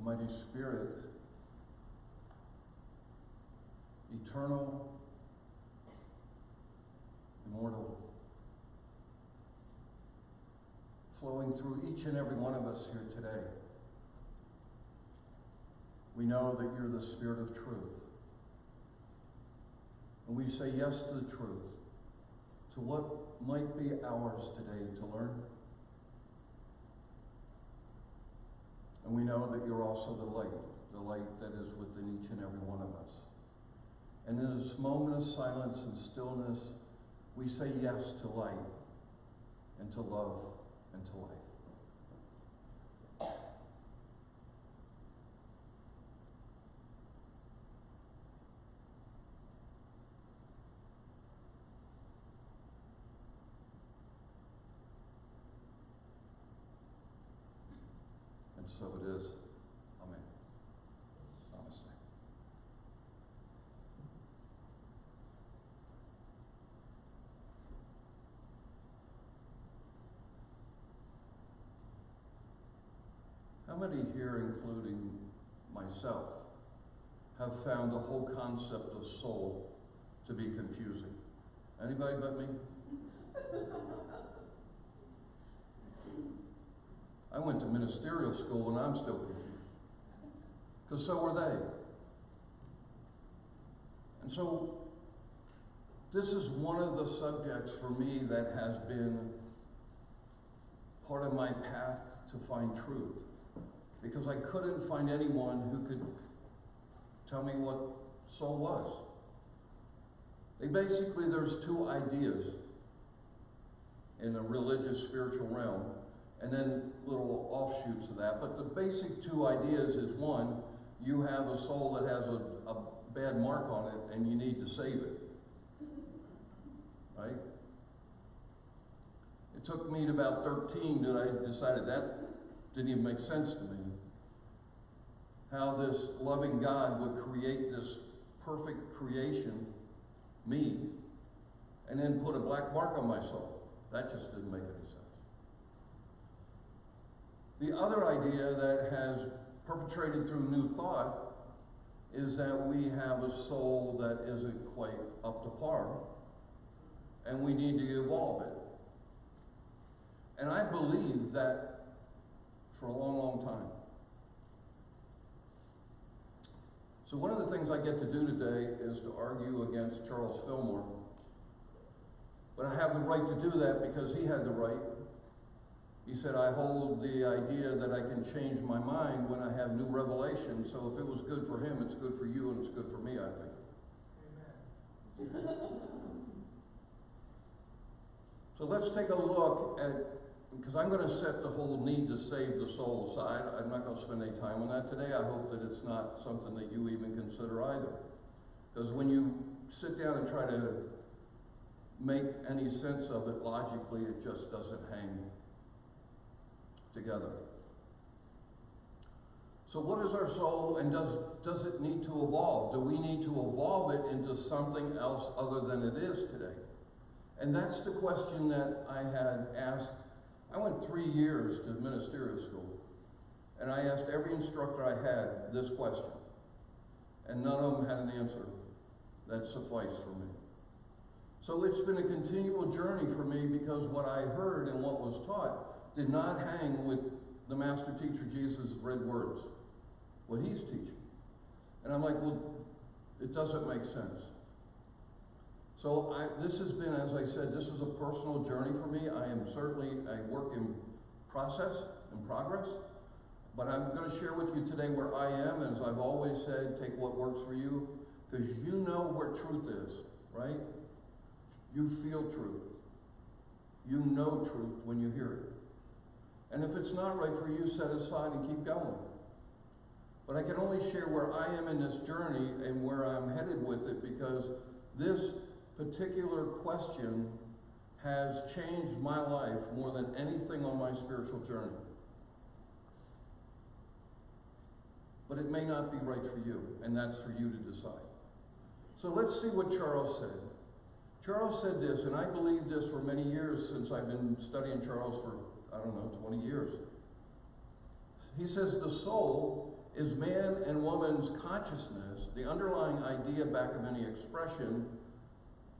Almighty Spirit, eternal, immortal, flowing through each and every one of us here today. We know that you're the Spirit of truth. And we say yes to the truth, to what might be ours today to learn. And we know that you're also the light that is within each and every one of us. And in this moment of silence and stillness, we say yes to light and to love and to life. And so it is. Amen. Namaste. How many here, including myself, have found the whole concept of soul to be confusing? Anybody but me? I went to ministerial school and I'm still confused. Because so were they. And so this is one of the subjects for me that has been part of my path to find truth. Because I couldn't find anyone who could tell me what soul was. Basically, there's two ideas in the religious spiritual realm, and then little offshoots of that. But the basic two ideas is, one, you have a soul that has a bad mark on it and you need to save it. Right? It took me to about 13 that I decided that didn't even make sense to me. How this loving God would create this perfect creation, me, and then put a black mark on my soul. That just didn't make any sense. The other idea that has perpetrated through New Thought is that we have a soul that isn't quite up to par, and we need to evolve it. And I believe that for a long, long time. So one of the things I get to do today is to argue against Charles Fillmore. But I have the right to do that because he had the right. He said, I hold the idea that I can change my mind when I have new revelation. So if it was good for him, it's good for you and it's good for me, I think. Amen. So let's take a look at, because I'm going to set the whole need to save the soul aside. I'm not going to spend any time on that today. I hope that it's not something that you even consider either. Because when you sit down and try to make any sense of it logically, it just doesn't hang together. So what is our soul, and does it need to evolve? Do we need to evolve it into something else other than it is today? And that's the question that I had asked. I went 3 years to ministerial school, and I asked every instructor I had this question, and none of them had an answer that sufficed for me. So it's been a continual journey for me, because what I heard and what was taught did not hang with the master teacher Jesus' red words, what he's teaching. And I'm like, well, it doesn't make sense. So this has been, as I said, this is a personal journey for me. I am certainly a work in progress, but I'm going to share with you today where I am, and as I've always said, take what works for you, because you know where truth is, right? You feel truth. You know truth when you hear it. And if it's not right for you, set aside and keep going. But I can only share where I am in this journey and where I'm headed with it, because this particular question has changed my life more than anything on my spiritual journey. But it may not be right for you, and that's for you to decide. So let's see what Charles said. Charles said this, and I believe this for many years, since I've been studying Charles for, 20 years. He says, the soul is man and woman's consciousness, the underlying idea back of any expression.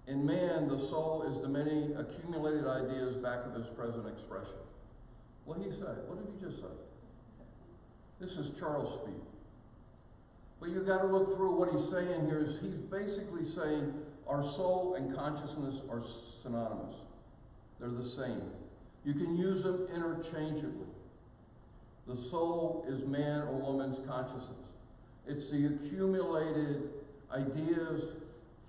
In man, the soul is the many accumulated ideas back of his present expression. What did he say? What did he just say? This is Charles speak. But you got to look through what he's saying here. Is he's basically saying our soul and consciousness are synonymous. They're the same. You can use them interchangeably. The soul is man or woman's consciousness. It's the accumulated ideas,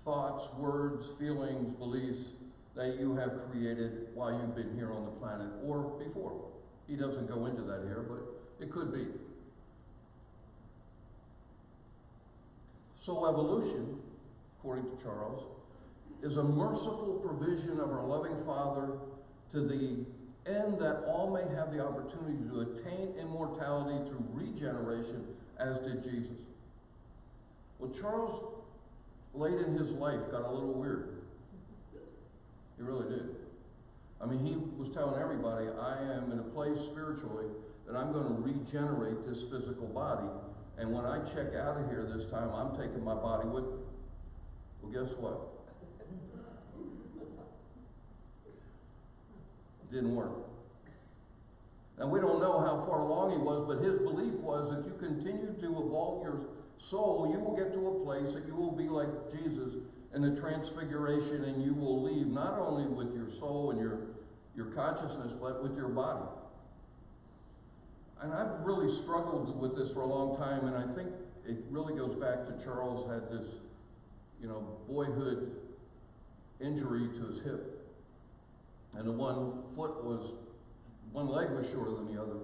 thoughts, words, feelings, beliefs that you have created while you've been here on the planet or before. He doesn't go into that here, but it could be. Soul evolution, according to Charles, is a merciful provision of our loving Father to the end that all may have the opportunity to attain immortality through regeneration, as did Jesus. Well, Charles, late in his life, got a little weird. He really did. I mean, he was telling everybody, I am in a place spiritually that I'm going to regenerate this physical body, and when I check out of here this time, I'm taking my body with me. Well, guess what? It didn't work. Now, we don't know how far along he was, but his belief was if you continue to evolve your soul, you will get to a place that you will be like Jesus in the transfiguration, and you will leave not only with your soul and your consciousness, but with your body. And I've really struggled with this for a long time, and I think it really goes back to Charles had this, boyhood injury to his hip. And the one leg was shorter than the other.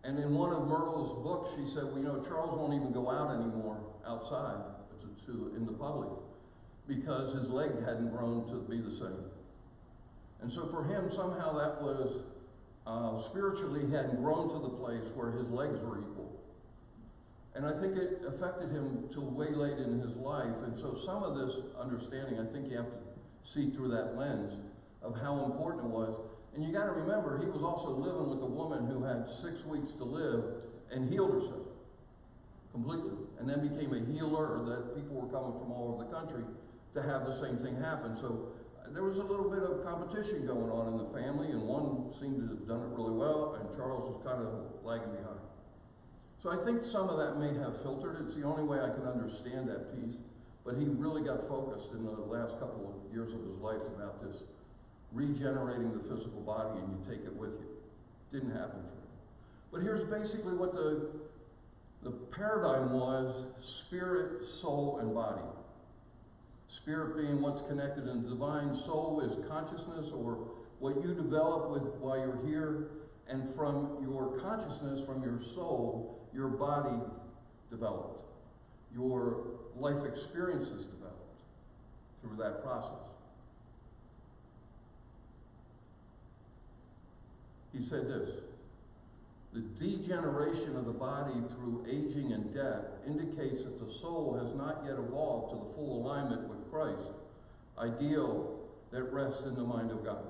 And in one of Myrtle's books, she said, Charles won't even go out anymore outside in the public because his leg hadn't grown to be the same. And so for him, somehow that was, spiritually, he hadn't grown to the place where his legs were equal. And I think it affected him till way late in his life. And so some of this understanding, I think you have to see through that lens of how important it was. And you got to remember, he was also living with a woman who had 6 weeks to live and healed herself completely. And then became a healer that people were coming from all over the country to have the same thing happen. So there was a little bit of competition going on in the family, and one seemed to have done it really well, and Charles was kind of lagging behind. So I think some of that may have filtered. It's the only way I can understand that piece. But he really got focused in the last couple of years of his life about this regenerating the physical body, and you take it with you. Didn't happen for him. But here's basically what the paradigm was: spirit, soul, and body. Spirit being what's connected in the divine. Soul is consciousness, or what you develop with while you're here. And from your consciousness, from your soul, your body developed. Your life experiences developed through that process. He said this: the degeneration of the body through aging and death indicates that the soul has not yet evolved to the full alignment with Christ, ideal that rests in the mind of God.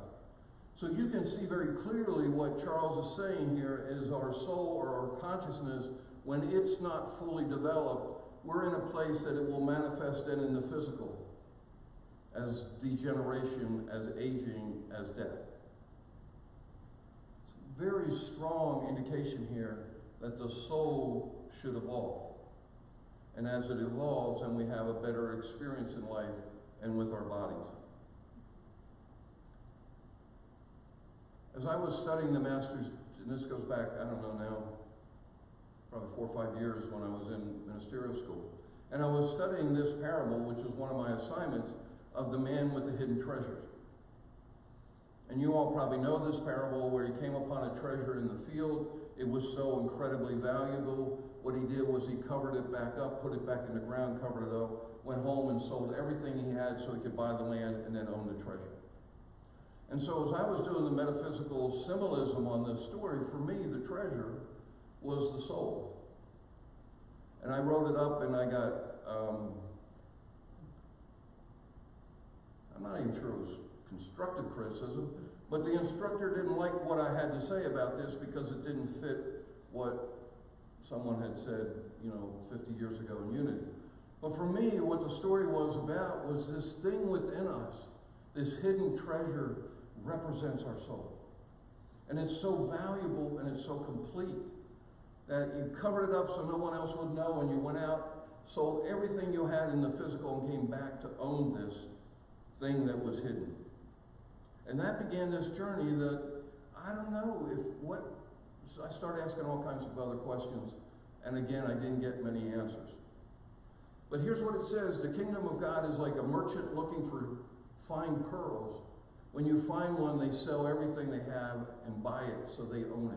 So you can see very clearly what Charles is saying here is our soul or our consciousness, when it's not fully developed, we're in a place that it will manifest then in the physical as degeneration, as aging, as death. Very strong indication here that the soul should evolve. And as it evolves, then we have a better experience in life and with our bodies. As I was studying the Master's, and this goes back, I don't know now, probably 4 or 5 years when I was in ministerial school. And I was studying this parable, which was one of my assignments, of the man with the hidden treasures. And you all probably know this parable where he came upon a treasure in the field. It was so incredibly valuable. What he did was he covered it back up, put it back in the ground, covered it up, went home and sold everything he had so he could buy the land and then own the treasure. And so as I was doing the metaphysical symbolism on this story, for me, the treasure was the soul. And I wrote it up, and I got, I'm not even sure it was constructive criticism, but the instructor didn't like what I had to say about this because it didn't fit what someone had said, 50 years ago in Unity. But for me, what the story was about was this thing within us, this hidden treasure represents our soul. And it's so valuable and it's so complete that you covered it up so no one else would know, and you went out, sold everything you had in the physical, and came back to own this thing that was hidden. And that began this journey that I don't know so I started asking all kinds of other questions, and again, I didn't get many answers. But here's what it says: the kingdom of God is like a merchant looking for fine pearls. When you find one, they sell everything they have and buy it so they own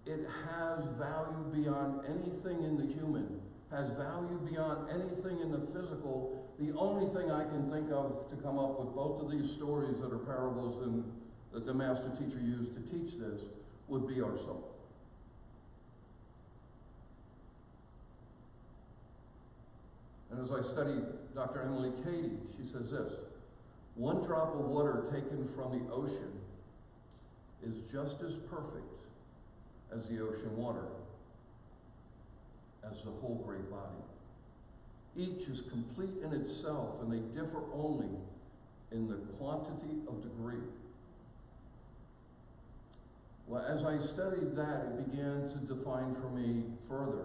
it. It has value beyond anything in the human, has value beyond anything in the physical. The only thing I can think of to come up with both of these stories that are parables and that the master teacher used to teach this would be our soul. And as I studied Dr. Emily Cady, she says this: one drop of water taken from the ocean is just as perfect as the ocean water, as the whole great body. Each is complete in itself, and they differ only in the quantity of degree. Well, as I studied that, it began to define for me further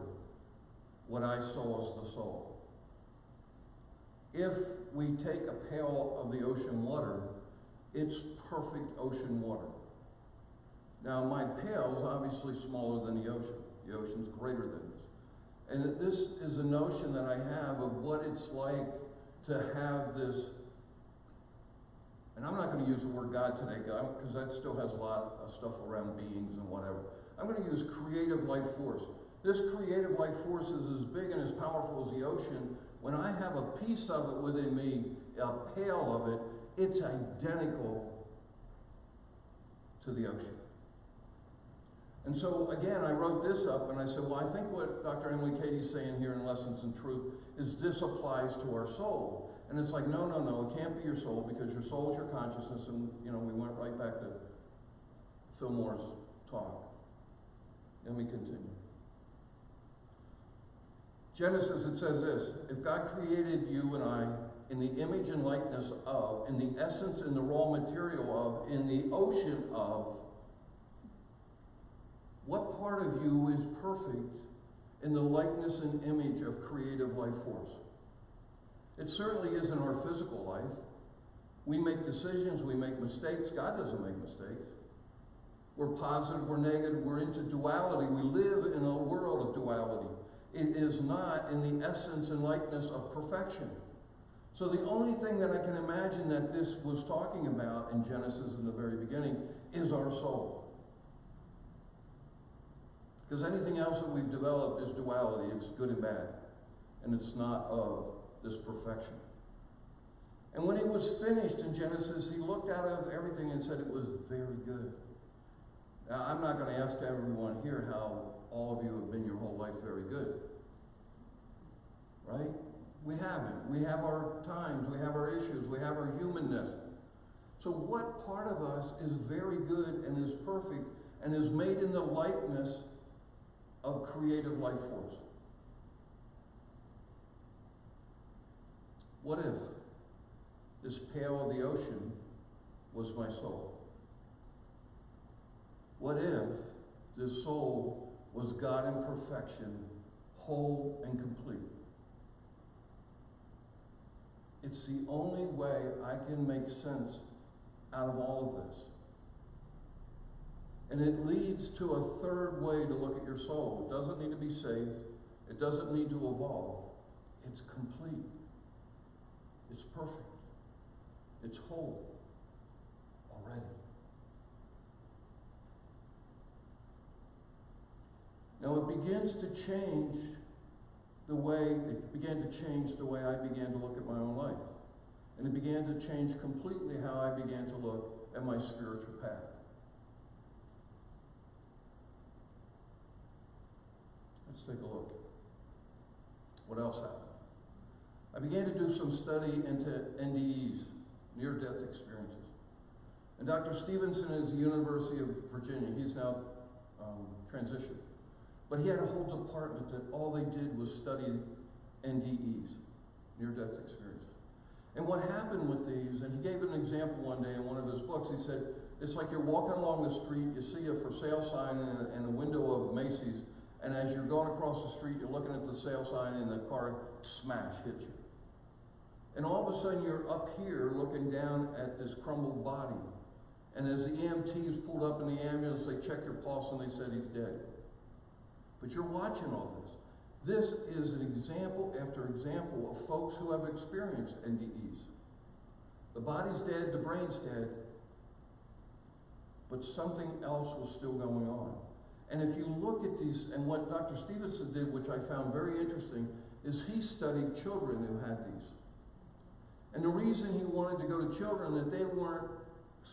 what I saw as the soul. If we take a pail of the ocean water, it's perfect ocean water. Now, my pail is obviously smaller than the ocean. The ocean's greater than this. And this is a notion that I have of what it's like to have this, and I'm not going to use the word God today, because that still has a lot of stuff around beings and whatever. I'm going to use creative life force. This creative life force is as big and as powerful as the ocean. When I have a piece of it within me, a pail of it, it's identical to the ocean. And so, again, I wrote this up and I said, well, I think what Dr. Emily Cady's saying here in Lessons in Truth is this applies to our soul. And it's like, no, it can't be your soul, because your soul is your consciousness. And, we went right back to Phil Moore's talk. Let me continue. Genesis, it says this: if God created you and I in the image and likeness of, in the essence and the raw material of, in the ocean of, what part of you is perfect in the likeness and image of creative life force? It certainly isn't our physical life. We make decisions, we make mistakes. God doesn't make mistakes. We're positive, we're negative, we're into duality. We live in a world of duality. It is not in the essence and likeness of perfection. So the only thing that I can imagine that this was talking about in Genesis in the very beginning is our soul. Because anything else that we've developed is duality. It's good and bad. And it's not of this perfection. And when it was finished in Genesis, he looked out of everything and said it was very good. Now, I'm not going to ask everyone here how all of you have been your whole life very good. Right? We haven't. We have our times, we have our issues, we have our humanness. So what part of us is very good and is perfect and is made in the likeness of creative life force? What if this pail of the ocean was my soul? What if this soul was God in perfection, whole and complete? It's the only way I can make sense out of all of this. And it leads to a third way to look at your soul. It doesn't need to be saved. It doesn't need to evolve. It's complete. It's perfect. It's whole already. Now it begins to change the way, it began to change the way I began to look at my own life. And it began to change completely how I began to look at my spiritual path. Let's take a look. What else happened? I began to do some study into NDEs, near-death experiences. And Dr. Stevenson is the University of Virginia. He's now transitioned. But he had a whole department that all they did was study NDEs, near-death experiences. And what happened with these, and he gave an example one day in one of his books, he said, it's like you're walking along the street, you see a for sale sign in a window of Macy's, and as you're going across the street, you're looking at the sale sign and the car smash hits you. And all of a sudden you're up here looking down at this crumbled body. And as the EMTs pulled up in the ambulance, they checked your pulse and they said he's dead. But you're watching all this. This is an example after example of folks who have experienced NDEs. The body's dead, the brain's dead, but something else was still going on. And if you look at these, and what Dr. Stevenson did, which I found very interesting, is he studied children who had these. And the reason he wanted to go to children, that they weren't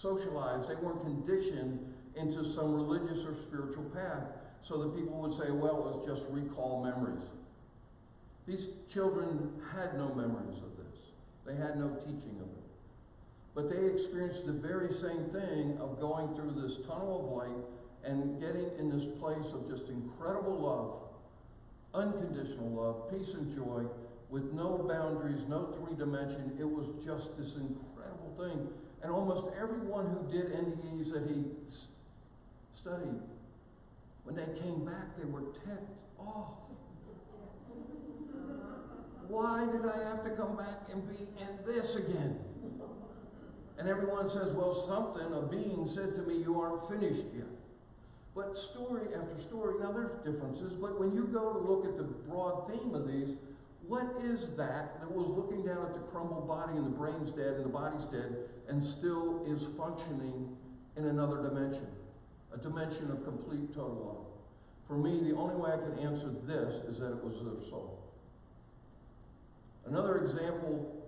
socialized, they weren't conditioned into some religious or spiritual path, so that people would say, well, it was just recall memories. These children had no memories of this. They had no teaching of it. But they experienced the very same thing of going through this tunnel of light and getting in this place of just incredible love, unconditional love, peace and joy, with no boundaries, no three-dimension. It was just this incredible thing. And almost everyone who did NDEs that he studied, when they came back, they were ticked off. Why did I have to come back and be in this again? And everyone says, well, something, a being said to me, you aren't finished yet. But story after story, now there's differences, but when you go to look at the broad theme of these, what is that was looking down at the crumbled body and the brain's dead and the body's dead and still is functioning in another dimension? A dimension of complete total love. For me, the only way I can answer this is that it was their soul. Another example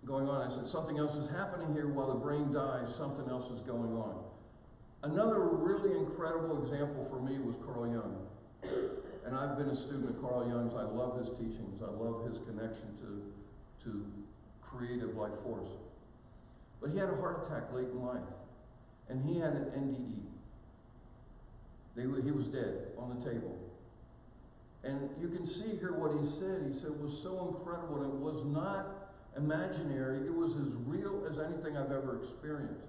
going on, I said something else is happening here while the brain dies, something else is going on. Another really incredible example for me was Carl Jung. And I've been a student of Carl Jung's. I love his teachings. I love his connection to creative life force. But he had a heart attack late in life. And he had an NDE. He was dead on the table. And you can see here what he said. He said it was so incredible, and it was not imaginary. It was as real as anything I've ever experienced.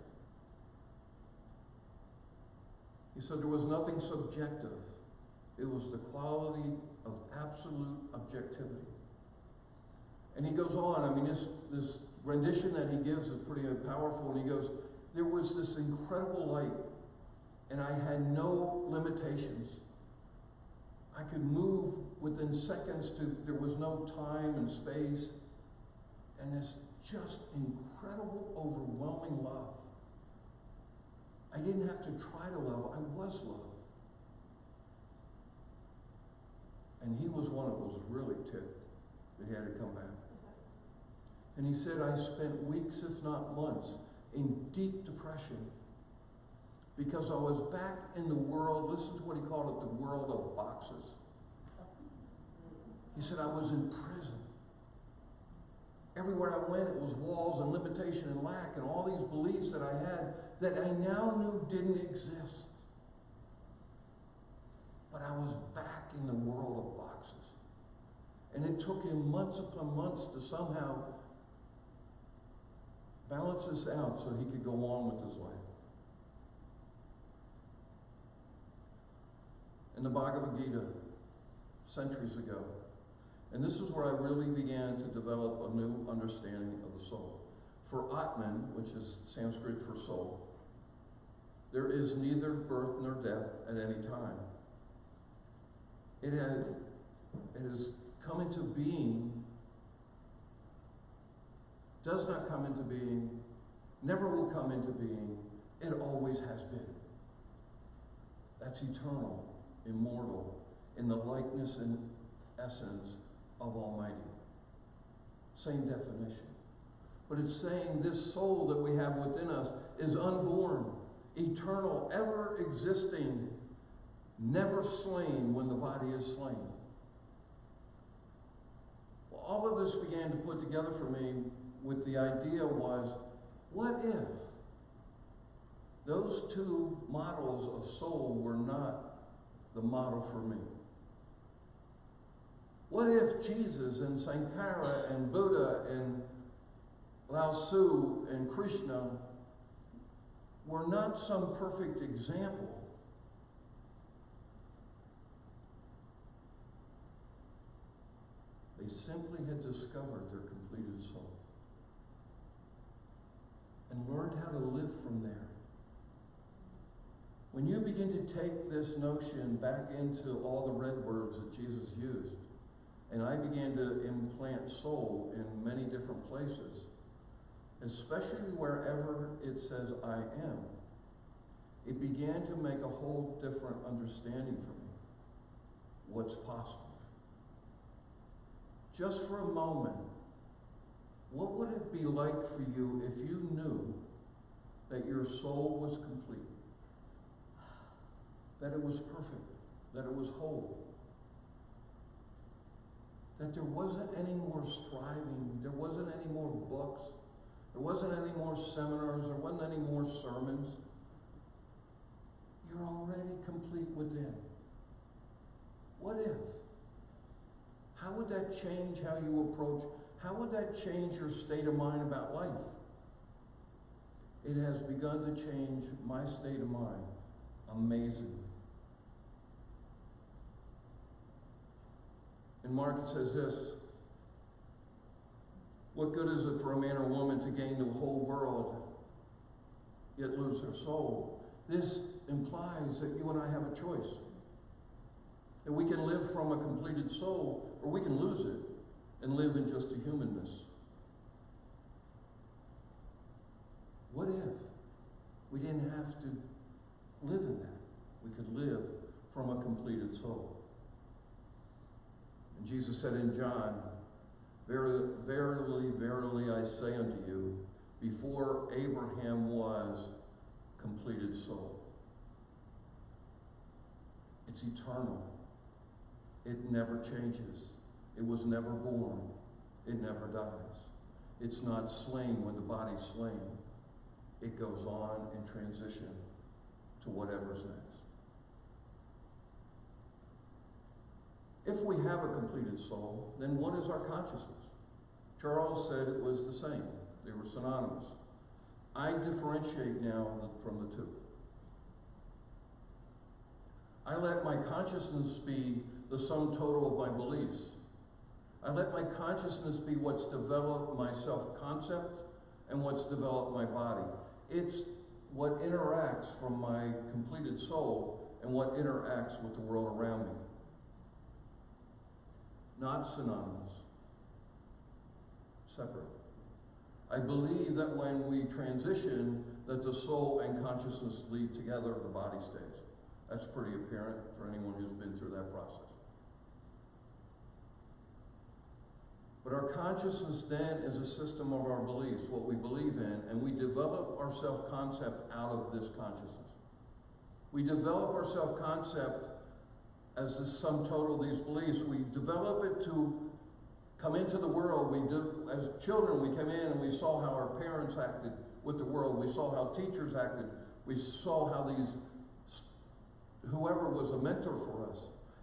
He said there was nothing subjective. It was the quality of absolute objectivity. And he goes on, I mean, this rendition that he gives is pretty powerful, and he goes, there was this incredible light, and I had no limitations. I could move within seconds there was no time and space, and this just incredible, overwhelming love. I didn't have to try to love, I was loved. And he was one that was really ticked that he had to come back. And he said, I spent weeks, if not months, in deep depression because I was back in the world, listen to what he called it, the world of boxes. He said, I was in prison. Everywhere I went, it was walls and limitation and lack and all these beliefs that I had that I now knew didn't exist. But I was back in the world of boxes. And it took him months upon months to somehow balance this out so he could go on with his life. In the Bhagavad Gita, centuries ago, and this is where I really began to develop a new understanding of the soul. For Atman, which is Sanskrit for soul, there is neither birth nor death at any time. It has come into being, does not come into being, never will come into being. It always has been. That's eternal, immortal, in the likeness and essence of Almighty. Same definition. But it's saying this soul that we have within us is unborn, eternal, ever existing, never slain when the body is slain. Well, all of this began to put together for me with the idea was, what if those two models of soul were not the model for me? What if Jesus and Sankara and Buddha and Lao Tzu and Krishna were not some perfect example, they simply had discovered their completed soul and learned how to live from there. When you begin to take this notion back into all the red words that Jesus used, and I began to implant soul in many different places, especially wherever it says I am, it began to make a whole different understanding for me what's possible. Just for a moment, what would it be like for you if you knew that your soul was complete, that it was perfect, that it was whole, that there wasn't any more striving, there wasn't any more books, there wasn't any more seminars, there wasn't any more sermons? You're already complete within. What if? How would that change how you approach? How would that change your state of mind about life? It has begun to change my state of mind amazingly. In Mark it says this: what good is it for a man or woman to gain the whole world, yet lose their soul? This implies that you and I have a choice. That we can live from a completed soul, or we can lose it and live in just a humanness. What if we didn't have to live in that? We could live from a completed soul. And Jesus said in John, verily, verily, verily, I say unto you, before Abraham was, completed soul. It's eternal. It never changes. It was never born. It never dies. It's not slain when the body's slain. It goes on in transition to whatever's next. If we have a completed soul, then what is our consciousness? Charles said it was the same. They were synonymous. I differentiate now from the two. I let my consciousness be the sum total of my beliefs. I let my consciousness be what's developed my self-concept and what's developed my body. It's what interacts from my completed soul and what interacts with the world around me. Not synonymous. Separate. I believe that when we transition, that the soul and consciousness lead together, the body stays. That's pretty apparent for anyone who's been through that process. But our consciousness then is a system of our beliefs, what we believe in, and we develop our self-concept out of this consciousness. We develop our self-concept as the sum total of these beliefs. We develop it to come into the world. As children, we came in and we saw how our parents acted with the world. We saw how teachers acted. We saw how whoever was a mentor for us.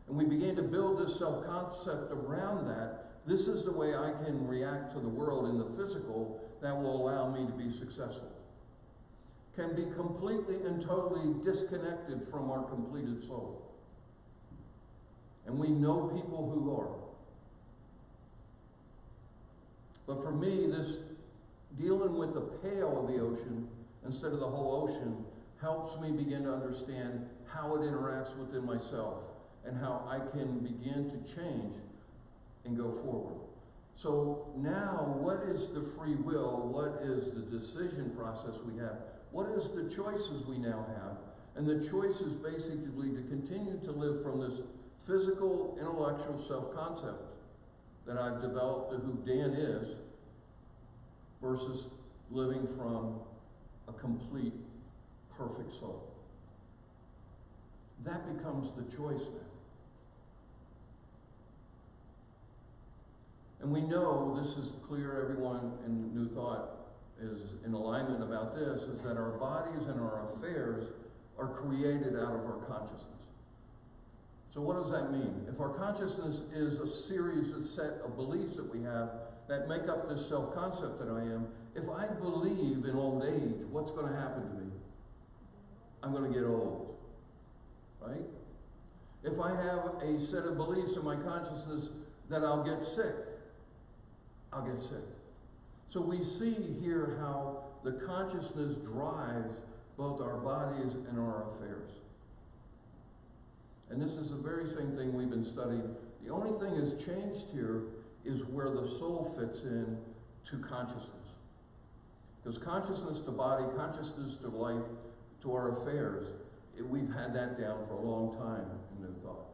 And we began to build this self-concept around that. This is the way I can react to the world in the physical that will allow me to be successful. Can be completely and totally disconnected from our completed soul. And we know people who are. But for me, this dealing with the pail of the ocean instead of the whole ocean helps me begin to understand how it interacts within myself and how I can begin to change and go forward. So now, what is the free will? What is the decision process we have? What is the choices we now have? And the choice is basically to continue to live from this physical, intellectual self-concept that I've developed of who Dan is versus living from a complete, perfect soul. That becomes the choice now. And we know, this is clear, everyone in New Thought is in alignment about this, is that our bodies and our affairs are created out of our consciousness. So what does that mean? If our consciousness is a series, a set of beliefs that we have that make up this self-concept that I am, if I believe in old age, what's going to happen to me? I'm going to get old, right? If I have a set of beliefs in my consciousness that I'll get sick, I'll get sick. So we see here how the consciousness drives both our bodies and our affairs. And this is the very same thing we've been studying. The only thing that's changed here is where the soul fits in to consciousness. Because consciousness to body, consciousness to life, to our affairs, we've had that down for a long time in New Thought.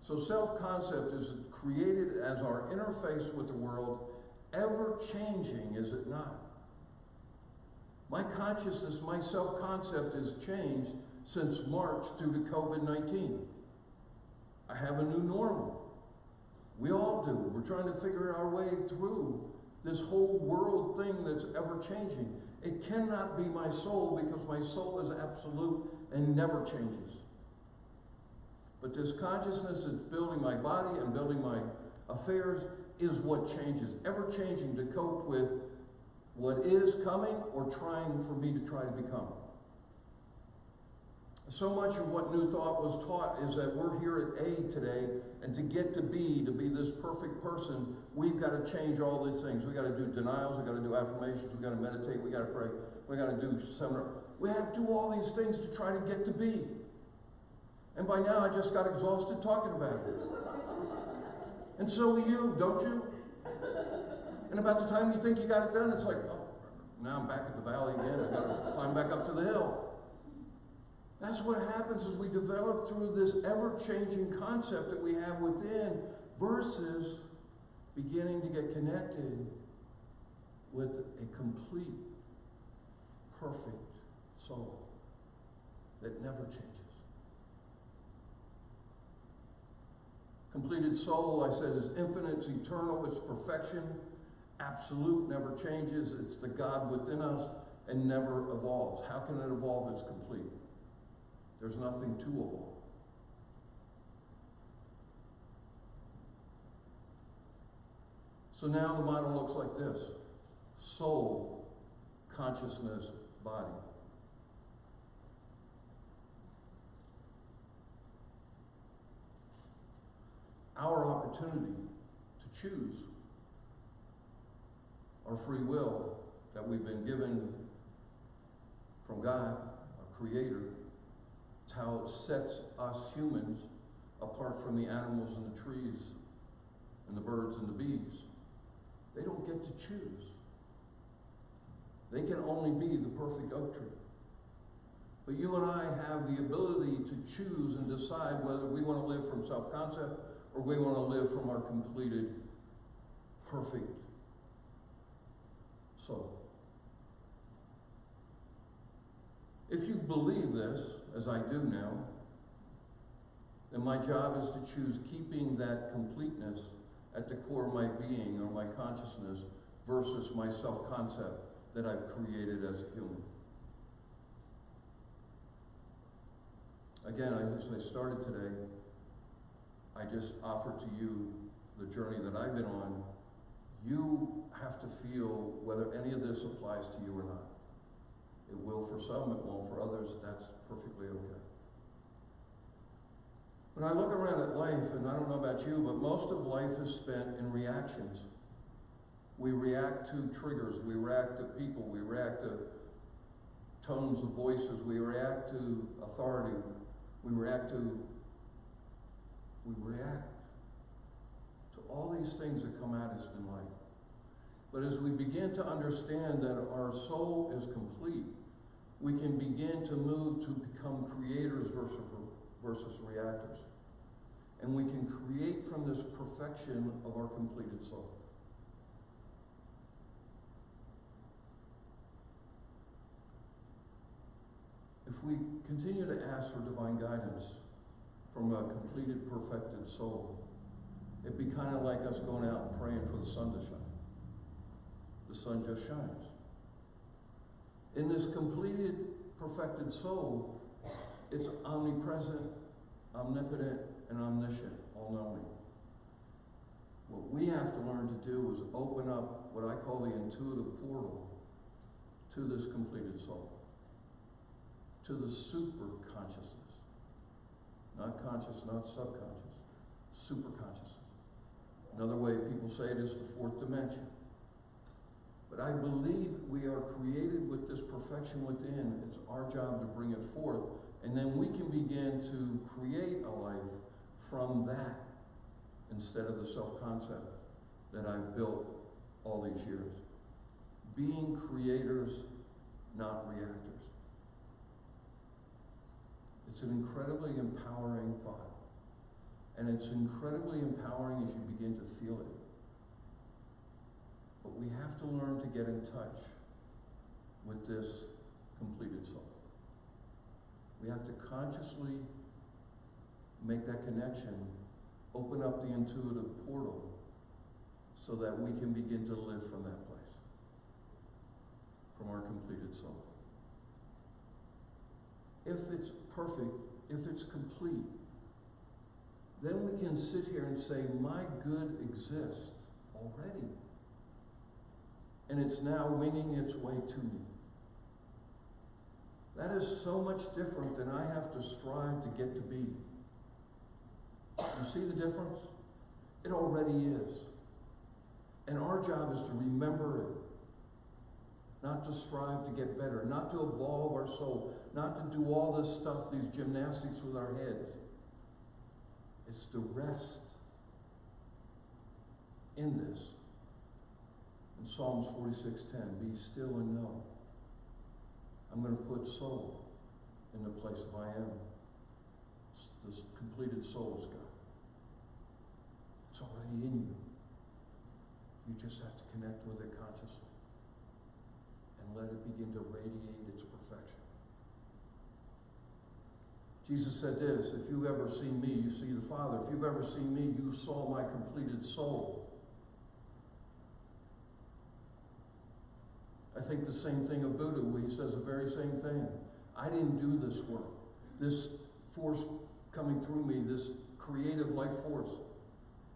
So self-concept is created as our interface with the world, ever-changing, is it not? My consciousness, my self-concept has changed since March due to COVID-19. I have a new normal. We all do. We're trying to figure our way through this whole world thing that's ever-changing. It cannot be my soul because my soul is absolute and never changes. But this consciousness that's building my body and building my affairs is what changes, ever-changing to cope with what is coming or trying for me to try to become. So much of what New Thought was taught is that we're here at A today, and to get to be this perfect person, we've got to change all these things. We've got to do denials, we've got to do affirmations, we've got to meditate, we've got to pray, we've got to do seminar. We have to do all these things to try to get to be. And by now I just got exhausted talking about it. And so do you, don't you? And about the time you think you got it done, it's like, oh, now I'm back at the valley again, I've got to climb back up to the hill. That's what happens as we develop through this ever-changing concept that we have within versus beginning to get connected with a complete, perfect soul that never changes. Completed soul, I said, is infinite, it's eternal, it's perfection, absolute, never changes, it's the God within us and never evolves. How can it evolve? It's complete. There's nothing to evolve. So now the model looks like this. Soul, consciousness, body. Our opportunity to choose our free will that we've been given from God, our Creator. It's how it sets us humans apart from the animals and the trees and the birds and the bees. They don't get to choose. They can only be the perfect oak tree. But you and I have the ability to choose and decide whether we want to live from self-concept or we want to live from our completed, perfect soul. If you believe this, as I do now, then my job is to choose keeping that completeness at the core of my being or my consciousness versus my self-concept that I've created as a human. Again, as I started today, I just offered to you the journey that I've been on. You have to feel whether any of this applies to you or not. It will for some, it won't for others. That's perfectly okay. When I look around at life, and I don't know about you, but most of life is spent in reactions. We react to triggers, we react to people, we react to tones of voices, we react to authority, we react to all these things that come at us in life. But as we begin to understand that our soul is complete, we can begin to move to become creators versus reactors. And we can create from this perfection of our completed soul. If we continue to ask for divine guidance from a completed, perfected soul, it'd be kind of like us going out and praying for the sun to shine. The sun just shines. In this completed, perfected soul, it's omnipresent, omnipotent and omniscient, all-knowing. What we have to learn to do is open up what I call the intuitive portal to this completed soul, to the super consciousness. Not conscious, not subconscious, super consciousness. Another way people say it is the fourth dimension. But I believe we are created with this perfection within. It's our job to bring it forth, and then we can begin to create a life from that instead of the self-concept that I've built all these years. Being creators, not reactors. It's an incredibly empowering thought. And it's incredibly empowering as you begin to feel it. But we have to learn to get in touch with this completed soul. We have to consciously make that connection, open up the intuitive portal so that we can begin to live from that place, from our completed soul. If it's perfect, if it's complete, then we can sit here and say, my good exists already. And it's now winging its way to me. That is so much different than I have to strive to get to be. You see the difference? It already is. And our job is to remember it. Not to strive to get better, not to evolve our soul, not to do all this stuff, these gymnastics with our heads. It's to rest in this. In Psalms 46:10, be still and know. I'm going to put soul in the place of I am. This completed soul is God. It's already in you. You just have to connect with it consciously and let it begin to radiate its perfection. Jesus said this, if you've ever seen me, you see the Father. If you've ever seen me, you saw my completed soul. I think the same thing of Buddha, where he says the very same thing. I didn't do this work. This force coming through me, this creative life force,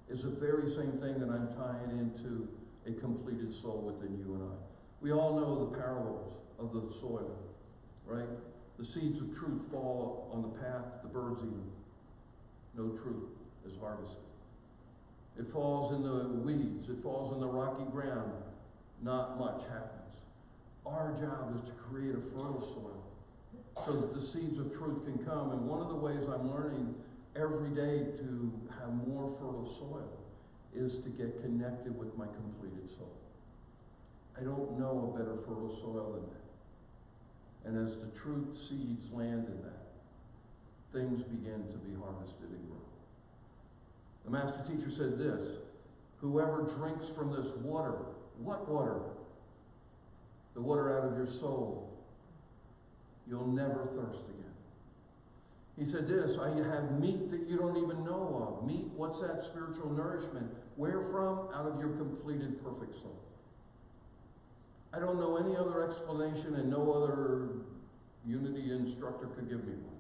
is the very same thing that I'm tying into a completed soul within you and I. We all know the parallels of the soil, right? The seeds of truth fall on the path, the birds eat them. No truth is harvested. It falls in the weeds, it falls in the rocky ground, not much happens. Our job is to create a fertile soil so that the seeds of truth can come. And one of the ways I'm learning every day to have more fertile soil is to get connected with my completed soul. I don't know a better fertile soil than that. And as the truth seeds land in that, things begin to be harvested and grow. The master teacher said this, whoever drinks from this water, what water? The water out of your soul, you'll never thirst again. He said this, I have meat that you don't even know of. Meat, what's that? Spiritual nourishment. Where from? Out of your completed perfect soul. I don't know any other explanation, and no other unity instructor could give me one.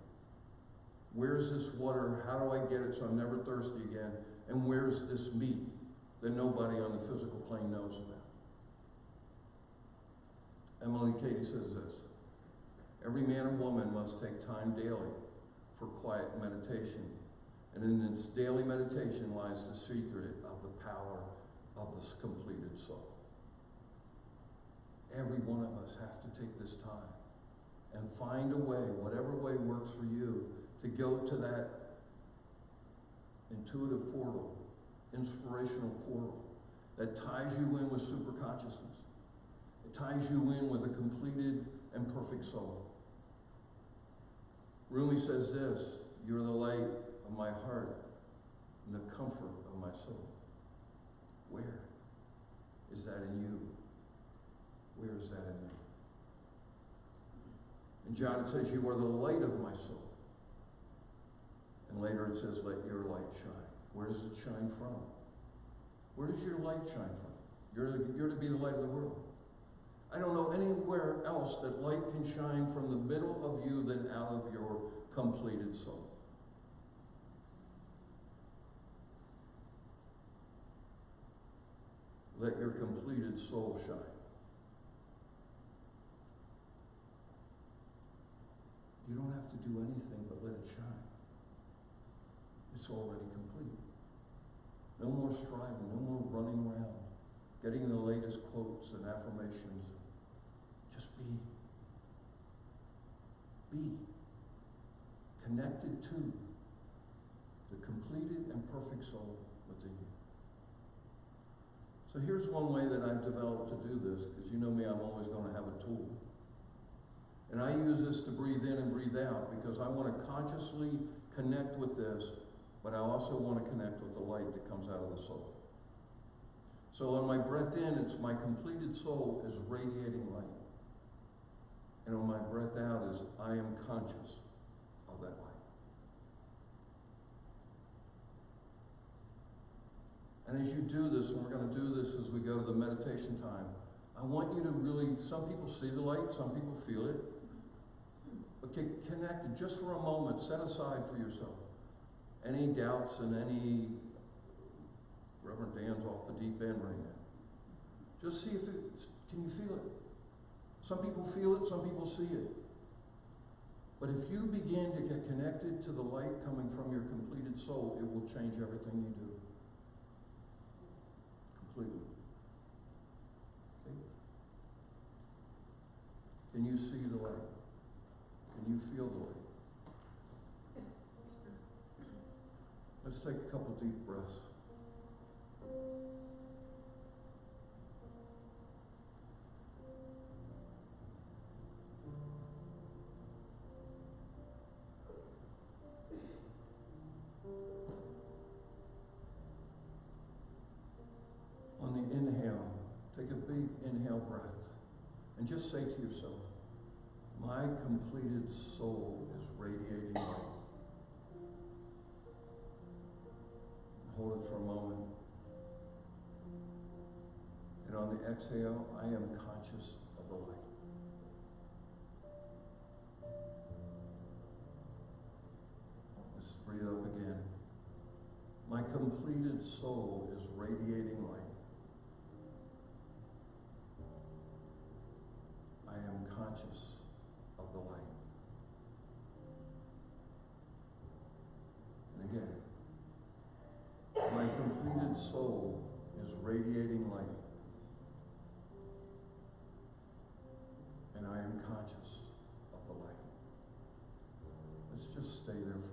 Where's this water? How do I get it so I'm never thirsty again? And where's this meat that nobody on the physical plane knows about? Emily Cady says this, every man and woman must take time daily for quiet meditation. And in this daily meditation lies the secret of the power of this completed soul. Every one of us have to take this time and find a way, whatever way works for you, to go to that intuitive portal, inspirational portal that ties you in with superconsciousness. It ties you in with a completed and perfect soul. Rumi says this, you're the light of my heart and the comfort of my soul. Where is that in you? Where is that in me? In John it says, you are the light of my soul. And later it says, let your light shine. Where does it shine from? Where does your light shine from? You're to be the light of the world. I don't know anywhere else that light can shine from the middle of you than out of your completed soul. Let your completed soul shine. You don't have to do anything but let it shine. It's already complete. No more striving, no more running around, getting the latest quotes and affirmations. Just be. Be connected to the completed and perfect soul within you. So here's one way that I've developed to do this, because you know me, I'm always going to have a tool. And I use this to breathe in and breathe out because I want to consciously connect with this, but I also want to connect with the light that comes out of the soul. So on my breath in, it's my completed soul is radiating light. And on my breath out is I am conscious of that light. And as you do this, and we're going to do this as we go to the meditation time, I want you to really, some people see the light, some people feel it, but get connected just for a moment, set aside for yourself any doubts and any, Reverend Dan's off the deep end right now. Just see if it's, can you feel it? Some people feel it, some people see it. But if you begin to get connected to the light coming from your completed soul, it will change everything you do. Completely. Okay? Can you see the light? Can you feel the light? Let's take a couple deep breaths. On the inhale, take a big inhale breath and just say to yourself, my completed soul is radiating light. Hold it for a moment. And on the exhale, I am conscious of the light. Let's breathe up again. My completed soul is radiating light. I am conscious of the light. And again, my completed soul is radiating light. And I am conscious of the light. Let's just stay there for